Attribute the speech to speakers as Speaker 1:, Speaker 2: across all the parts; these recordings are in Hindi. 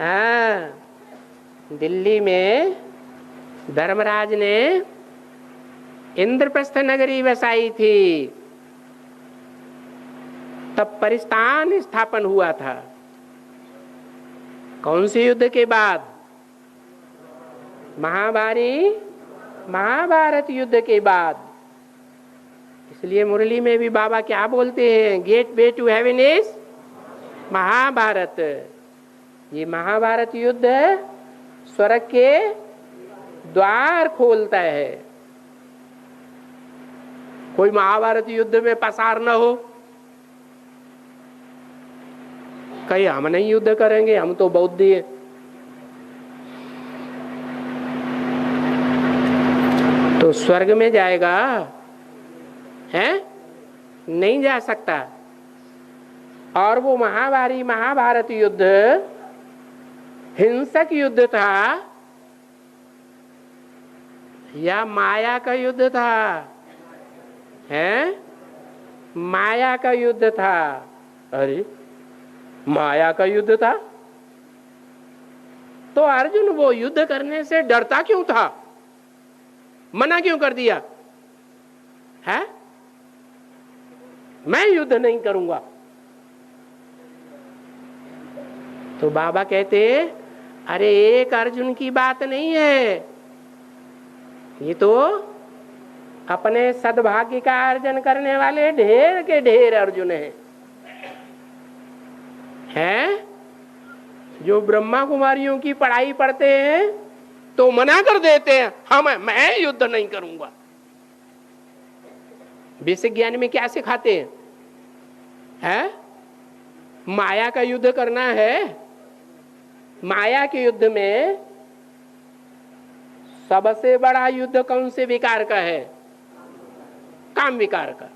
Speaker 1: हाँ, दिल्ली में धर्मराज ने इंद्रप्रस्थ नगरी बसाई थी, तब परिस्तान स्थापन हुआ था। कौन से युद्ध के बाद? महाभारत युद्ध के बाद। इसलिए मुरली में भी बाबा क्या बोलते हैं? Gateway to heaven is Mahabharata. ये महाभारत युद्ध स्वर्ग के द्वार खोलता है। कोई महाभारत युद्ध में पसार न हो, कहीं हम नहीं युद्ध करेंगे, हम तो बौद्ध हैं। तो स्वर्ग में जाएगा है? नहीं जा सकता। और वो महाभारत युद्ध हिंसक युद्ध था या माया का युद्ध था? है? माया का युद्ध था। अरे माया का युद्ध था तो अर्जुन वो युद्ध करने से डरता क्यों था? मना क्यों कर दिया है? मैं युद्ध नहीं करूंगा। तो बाबा कहते अरे एक अर्जुन की बात नहीं है, ये तो अपने सद्भाग्य का अर्जन करने वाले ढेर के ढेर अर्जुन हैं, जो ब्रह्मा कुमारियों की पढ़ाई पढ़ते हैं तो मना कर देते हैं मैं युद्ध नहीं करूंगा। बेसिक ज्ञान में क्या सिखाते हैं? माया का युद्ध करना है। माया के युद्ध में सबसे बड़ा युद्ध कौन से विकार का है? काम विकार का।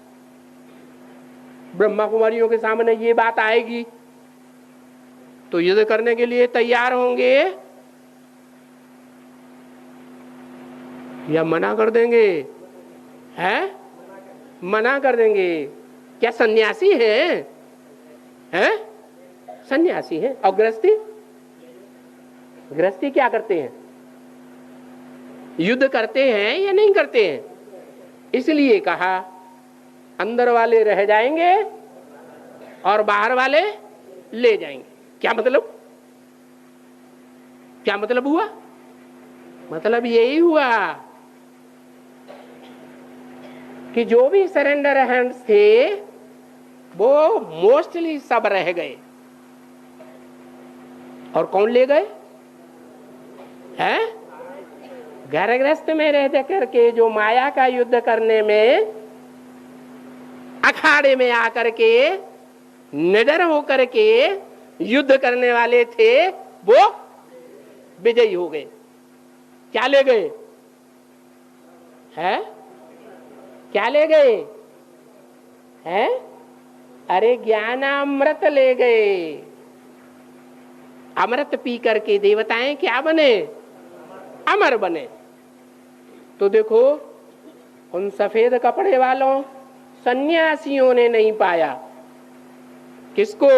Speaker 1: ब्रह्मा कुमारियों के सामने ये बात आएगी तो युद्ध करने के लिए तैयार होंगे या मना कर देंगे? हैं? मना कर देंगे। क्या सन्यासी हैं? सन्यासी हैं। और गृहस्थी क्या करते हैं? युद्ध करते हैं या नहीं करते हैं? इसलिए कहा अंदर वाले रह जाएंगे और बाहर वाले ले जाएंगे। क्या मतलब? क्या मतलब हुआ? मतलब यही हुआ कि जो भी सरेंडर हैंड्स थे वो मोस्टली सब रह गए। और कौन ले गए? हैं? घर गृहस्थ में रह जाकर के जो माया का युद्ध करने में अखाड़े में आकर के निडर होकर के युद्ध करने वाले थे वो विजयी हो गए। क्या ले गए? हैं? क्या ले गए? हैं? अरे ज्ञानामृत ले गए। अमृत पी करके देवताएं क्या बने? अमर बने। तो देखो उन सफेद कपड़े वालों सन्यासियों ने नहीं पाया। किसको?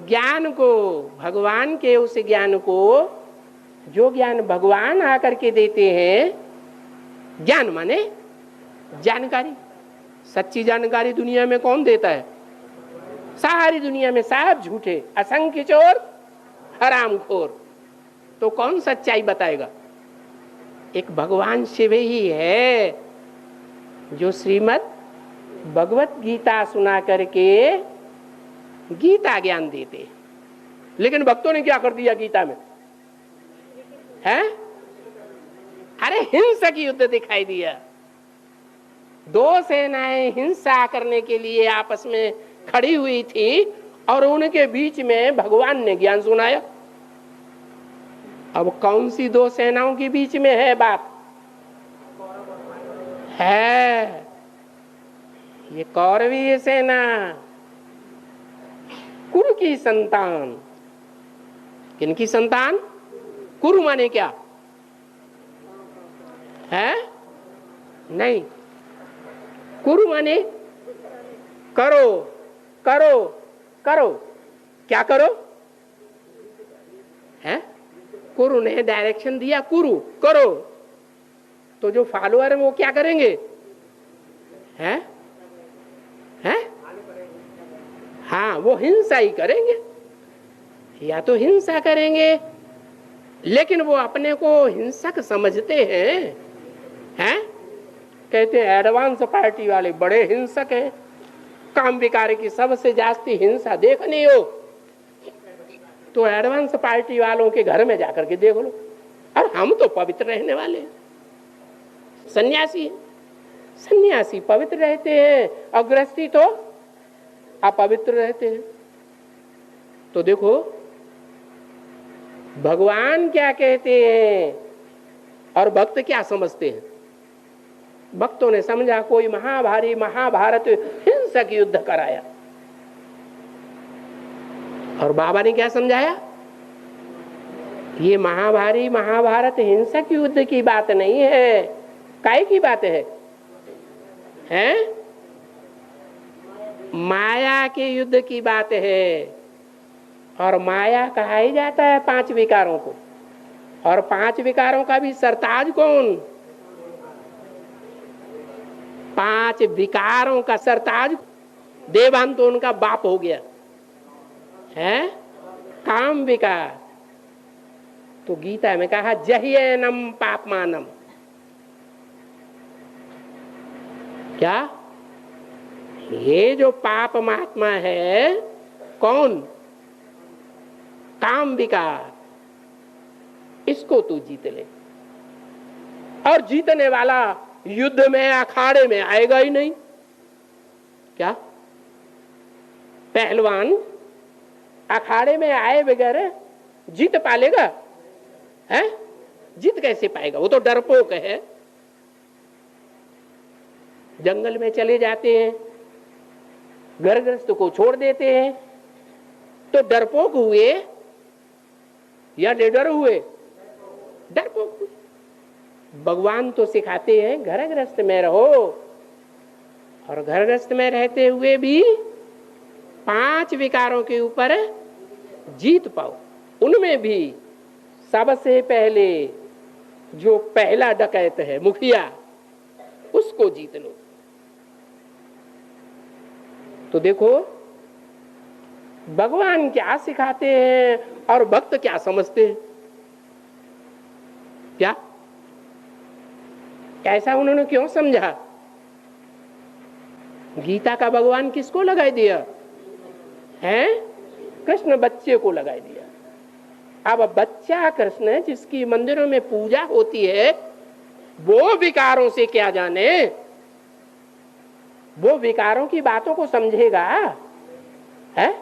Speaker 1: ज्ञान को, भगवान के उस ज्ञान को जो ज्ञान भगवान आकर के देते हैं। ज्ञान माने जानकारी। सच्ची जानकारी दुनिया में कौन देता है? सारी दुनिया में सब झूठे, असंख्य चोर, हरामखोर। तो कौन सच्चाई बताएगा? एक भगवान शिव ही है जो श्रीमद् भगवत गीता सुना करके गीता ज्ञान देते। लेकिन भक्तों ने क्या कर दिया गीता में? हैं? अरे हिंसक युद्ध दिखाई दिया। दो सेनाएं हिंसा करने के लिए आपस में खड़ी हुई थी और उनके बीच में भगवान ने ज्ञान सुनाया। अब कौन सी दो सेनाओं के बीच में है बात? है ये कौरवीय सेना, कुरु की संतान। किनकी संतान? कुरु माने क्या है? नहीं, कुरु माने करो करो करो। क्या करो? है? कुरु ने डायरेक्शन दिया, कुरु करो, तो जो फॉलोअर है वो क्या करेंगे? हैं? हैं? हाँ, वो हिंसा ही करेंगे, या तो हिंसा करेंगे, लेकिन वो अपने को हिंसक समझते हैं? कहते हैं एडवांस पार्टी वाले बड़े हिंसक हैं, काम विकार की सबसे जास्ती हिंसा देखनी हो तो एडवांस पार्टी वालों के घर में जाकर के देख लो। और हम तो पवित्र रहने वाले हैं, सन्यासी हैं, सन्यासी पवित्र रहते हैं और गृहस्थी तो अपवित्र रहते हैं। तो देखो भगवान क्या कहते हैं और भक्त क्या समझते हैं। भक्तों ने समझा कोई महाभारी महाभारत हिंसक युद्ध कराया, और बाबा ने क्या समझाया, ये महाभारी महाभारत हिंसक युद्ध की बात नहीं है, काय की बात है? हैं? माया के युद्ध की बात है। और माया कहा ही जाता है 5 विकारों को, और 5 विकारों का भी सरताज कौन? 5 विकारों का सरताज देवान तो उनका बाप हो गया है, काम विकार। तो गीता में कहा जह्येनम पापमानम, क्या? ये जो पाप महात्मा है कौन? काम विकार, इसको तू जीत ले। और जीतने वाला युद्ध में अखाड़े में आएगा ही नहीं। क्या पहलवान अखाड़े में आए बगैर जीत पालेगा? है? जीत कैसे पाएगा? वो तो डरपोक है। जंगल में चले जाते हैं, घर गृहस्थ को छोड़ देते हैं, तो डरपोक हुए या निडर हुए? डरपोक हुए। भगवान तो सिखाते हैं घर गृहस्थ में रहो, और घर गृहस्थ में रहते हुए भी 5 विकारों के ऊपर जीत पाओ। उनमें भी सबसे पहले जो पहला डकैत है मुखिया, उसको जीत लो। तो देखो भगवान क्या सिखाते हैं और भक्त क्या समझते हैं। क्या ऐसा उन्होंने क्यों समझा? गीता का भगवान किसको लगाई दिया है? कृष्ण बच्चे को लगाई दिया। अब बच्चा कृष्ण जिसकी मंदिरों में पूजा होती है, वो विकारों से क्या जाने? वो विकारों की बातों को समझेगा है?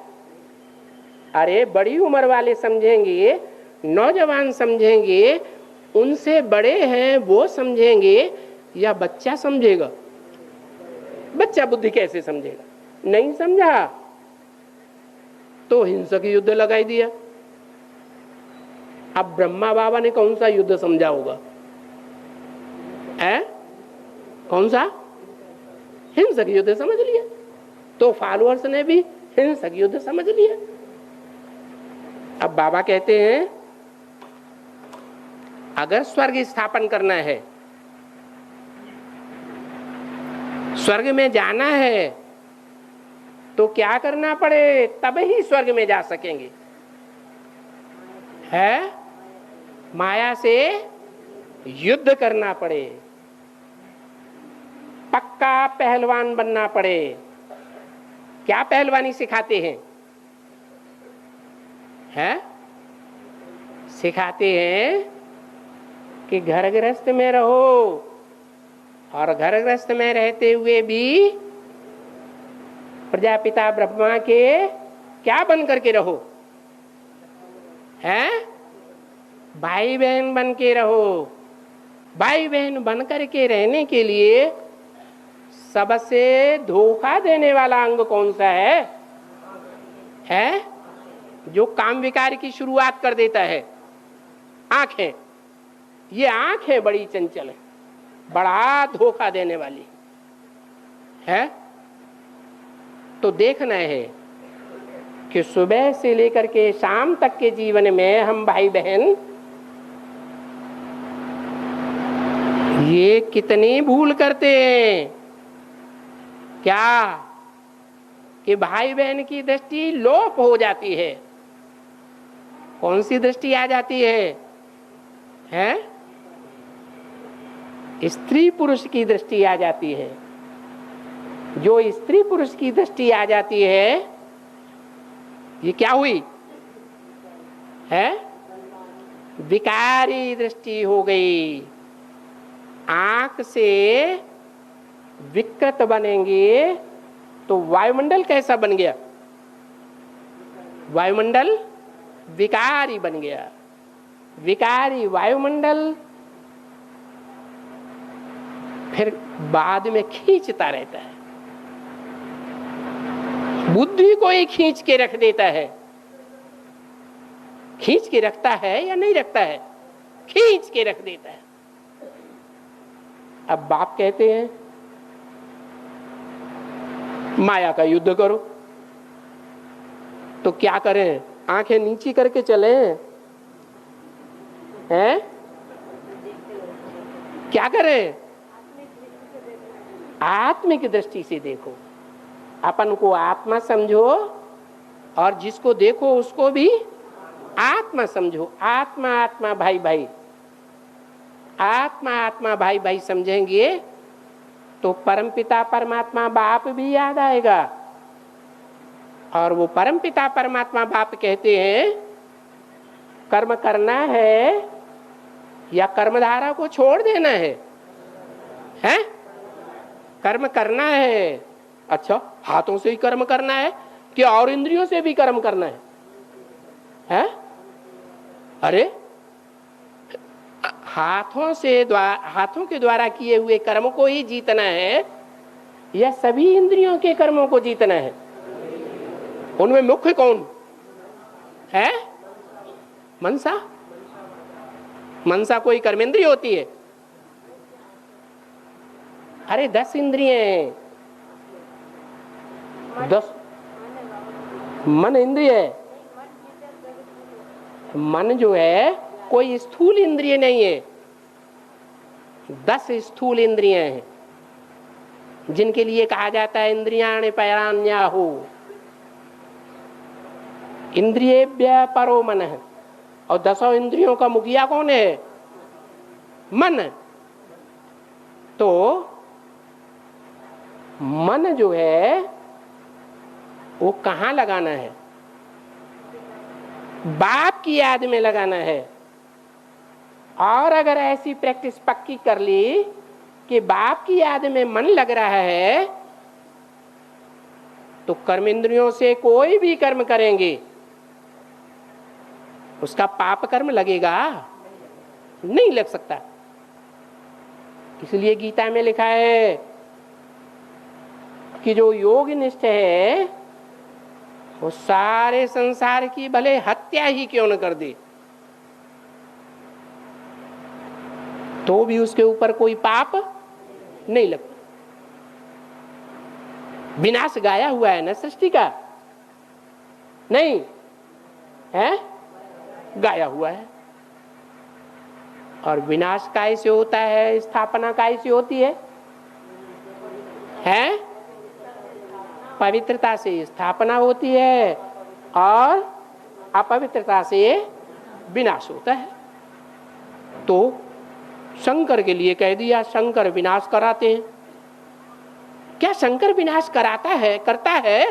Speaker 1: अरे बड़ी उम्र वाले समझेंगे, नौजवान समझेंगे, उनसे बड़े हैं वो समझेंगे, या बच्चा समझेगा? बच्चा बुद्धि कैसे समझेगा? नहीं समझा तो हिंसक युद्ध लगाई दिया। अब ब्रह्मा बाबा ने कौन सा युद्ध समझा होगा? कौन सा? हिंसक युद्ध समझ लिया। तो फॉलोअर्स ने भी हिंसक युद्ध समझ लिया। अब बाबा कहते हैं अगर स्वर्ग स्थापन करना है, स्वर्ग में जाना है, तो क्या करना पड़े? तब ही स्वर्ग में जा सकेंगे। है? माया से युद्ध करना पड़े, पक्का पहलवान बनना पड़े। क्या पहलवानी सिखाते हैं? सिखाते हैं कि घर गृहस्थ में रहो, और घर गृहस्थ में रहते हुए भी प्रजापिता ब्रह्मा के क्या बन करके रहो? भाई बहन बन के रहो। भाई बहन बन करके रहने के लिए सबसे धोखा देने वाला अंग कौन सा है? जो काम विकार की शुरुआत कर देता है, आंखें। ये आंखें बड़ी चंचल है, बड़ा धोखा देने वाली है। तो देखना है कि सुबह से लेकर के शाम तक के जीवन में हम भाई बहन ये कितनी भूल करते हैं क्या कि भाई बहन की दृष्टि लोप हो जाती है। कौन सी दृष्टि आ जाती है? स्त्री पुरुष की दृष्टि आ जाती है। जो स्त्री पुरुष की दृष्टि आ जाती है ये क्या हुई है? विकारी दृष्टि हो गई। आंख से विकृत बनेंगे तो वायुमंडल कैसा बन गया? वायुमंडल विकारी बन गया। विकारी वायुमंडल फिर बाद में खींचता रहता है, बुद्धि को ही खींच के रख देता है। खींच के रखता है या नहीं रखता है? खींच के रख देता है। अब बाप कहते हैं माया का युद्ध करो, तो क्या करें? आंखें नीची करके चले हैं? क्या करें? आत्मिक दृष्टि से देखो। अपन को आत्मा समझो और जिसको देखो उसको भी आत्मा समझो। आत्मा आत्मा भाई भाई, आत्मा आत्मा भाई भाई समझेंगे तो परमपिता परमात्मा बाप भी याद आएगा। और वो परमपिता परमात्मा बाप कहते हैं कर्म करना है या कर्मधारा को छोड़ देना है? कर्म करना है। अच्छा, हाथों से ही कर्म करना है कि और इंद्रियों से भी कर्म करना है? अरे हाथों के द्वारा किए हुए कर्म को ही जीतना है या सभी इंद्रियों के कर्मों को जीतना है? उनमें मुख्य कौन है? मनसा। मनसा कोई कर्मेंद्रिय होती है? अरे 10 इंद्रियां हैं। 10 मन इंद्रिय है। मन जो है कोई स्थूल इंद्रिय नहीं है। 10 स्थूल इंद्रियां हैं जिनके लिए कहा जाता है इंद्रियाणि पराण्याहु। इंद्रियेभ्यः परो मनः। और 10 इंद्रियों का मुखिया कौन है? मन। तो मन जो है वो कहाँ लगाना है? बाप की याद में लगाना है। और अगर ऐसी प्रैक्टिस पक्की कर ली कि बाप की याद में मन लग रहा है तो कर्मेंद्रियों से कोई भी कर्म करेंगे उसका पाप कर्म लगेगा? नहीं लग सकता। इसलिए गीता में लिखा है कि जो योग निष्ठ है वो सारे संसार की भले हत्या ही क्यों न कर दे तो भी उसके ऊपर कोई पाप नहीं लगता। विनाश गाया हुआ है ना सृष्टि का? नहीं है? गाया हुआ है। और विनाश कैसे होता है? स्थापना कैसे होती है? पवित्रता से स्थापना होती है और अपवित्रता से विनाश होता है। तो शंकर के लिए कह दिया शंकर विनाश कराते हैं। क्या शंकर विनाश कराता है? करता है?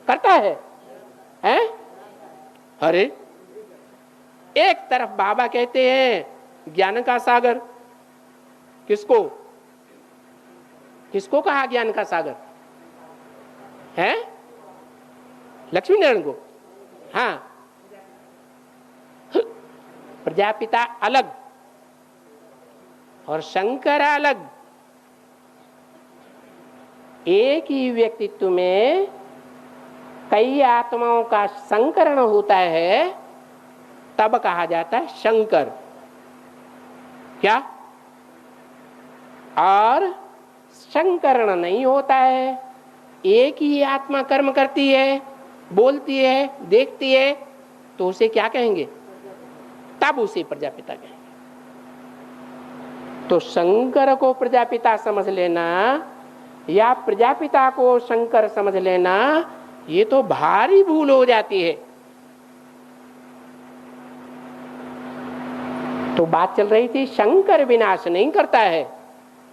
Speaker 1: करता है? अरे एक तरफ बाबा कहते हैं ज्ञान का सागर। किसको किसको कहा ज्ञान का सागर? लक्ष्मी नारायण को? हाँ, प्रजापिता अलग और शंकर अलग। एक ही व्यक्तित्व में कई आत्माओं का संकरण होता है तब कहा जाता है शंकर। क्या? और संकरण नहीं होता है, एक ही आत्मा कर्म करती है बोलती है, देखती है, तो उसे क्या कहेंगे? तब उसे प्रजापिता कहेंगे। तो शंकर को प्रजापिता समझ लेना या प्रजापिता को शंकर समझ लेना, ये तो भारी भूल हो जाती है। तो बात चल रही थी शंकर विनाश नहीं करता है।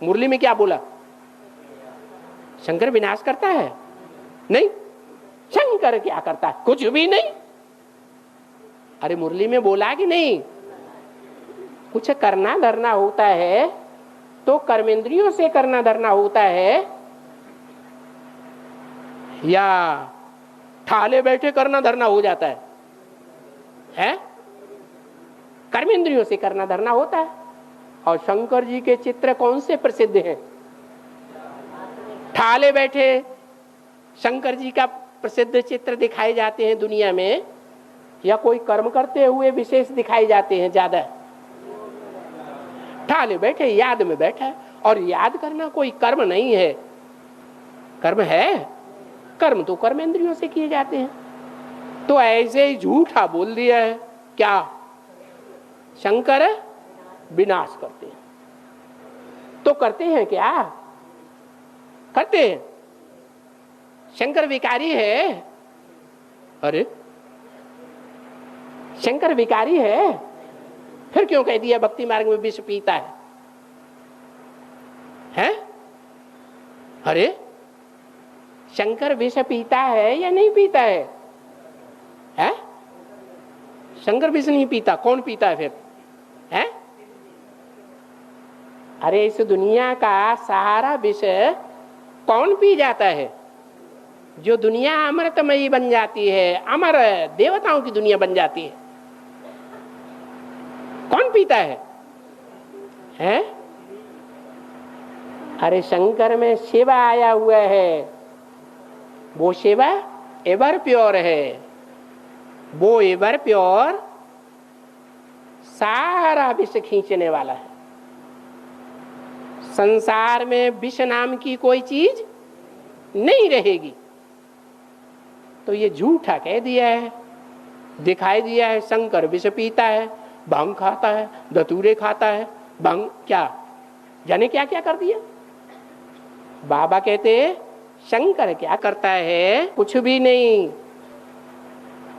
Speaker 1: मुरली में क्या बोला? शंकर विनाश करता है? नहीं। शंकर क्या करता है? कुछ भी नहीं। अरे मुरली में बोला कि नहीं? कुछ करना धरना होता है तो कर्मेंद्रियों से करना धरना होता है या ठाले बैठे करना धरना हो जाता है? कर्मेंद्रियों से करना धरना होता है। और शंकर जी के चित्र कौन से प्रसिद्ध हैं? ठाले बैठे शंकर जी का प्रसिद्ध चित्र दिखाए जाते हैं दुनिया में, या कोई कर्म करते हुए विशेष दिखाए जाते हैं ज्यादा? ठाले बैठे याद में बैठा है। और याद करना कोई कर्म नहीं है। कर्म है? कर्म तो कर्मेंद्रियों से किए जाते हैं। तो ऐसे ही झूठा बोल दिया है क्या? शंकर विनाश करते हैं। तो करते हैं क्या? करते हैं। शंकर विकारी है? अरे शंकर विकारी है, फिर क्यों कह दिया भक्ति मार्ग में विष पीता है? हैं? अरे शंकर विष पीता है या नहीं पीता है? हैं? शंकर विष नहीं पीता, कौन पीता है फिर? हैं? अरे इस दुनिया का सारा विष कौन पी जाता है? जो दुनिया अमृतमयी बन जाती है, अमर देवताओं की दुनिया बन जाती है, कौन पीता है? हैं? अरे शंकर में शिवा आया हुआ है, वो शिवा एवर प्योर है। वो एवर प्योर सारा विष खींचने वाला है। संसार में विष नाम की कोई चीज नहीं रहेगी। तो ये झूठा कह दिया है, दिखाई दिया है। शंकर विष पीता है, भांग खाता है, धतूरे खाता है, भांग क्या जाने क्या क्या कर दिया। बाबा कहते शंकर क्या करता है? कुछ भी नहीं।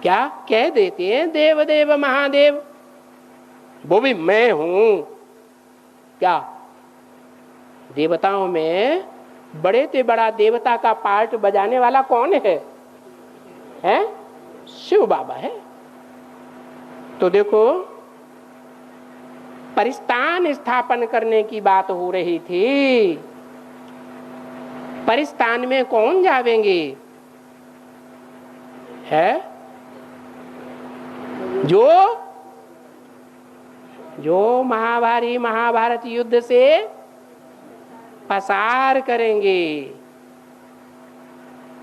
Speaker 1: क्या कह देते हैं? देव देव महादेव, वो भी मैं हूं। क्या देवताओं में बड़े से बड़ा देवता का पार्ट बजाने वाला कौन है? हैं? शिव बाबा है। तो देखो, परिस्थान स्थापन करने की बात हो रही थी। परिस्थान में कौन जावेंगे? है जो महाभारत युद्ध से पसार करेंगे।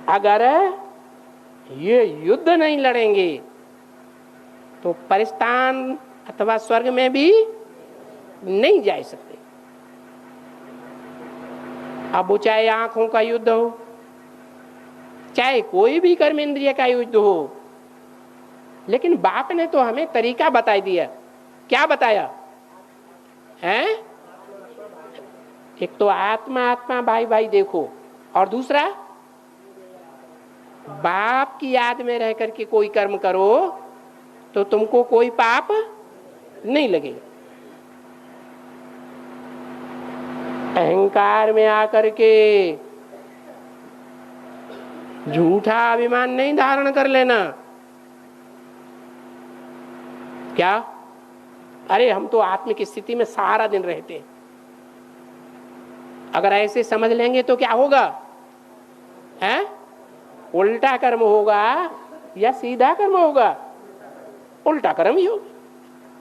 Speaker 1: अगर ये युद्ध नहीं लड़ेंगे तो परिस्थान अथवा स्वर्ग में भी नहीं जा सकते। अब वो चाहे आंखों का युद्ध हो, चाहे कोई भी कर्मेंद्रिय का युद्ध हो, लेकिन बाप ने तो हमें तरीका बता दिया। क्या बताया है? एक तो आत्मा आत्मा भाई भाई देखो, और दूसरा बाप की याद में रह करके कोई कर्म करो तो तुमको कोई पाप नहीं लगेगा। अहंकार में आकर के झूठा अभिमान नहीं धारण कर लेना। क्या? अरे हम तो आत्म की स्थिति में सारा दिन रहते हैं। अगर ऐसे समझ लेंगे तो क्या होगा? हैं? उल्टा कर्म होगा या सीधा कर्म होगा? उल्टा कर्म ही होगा।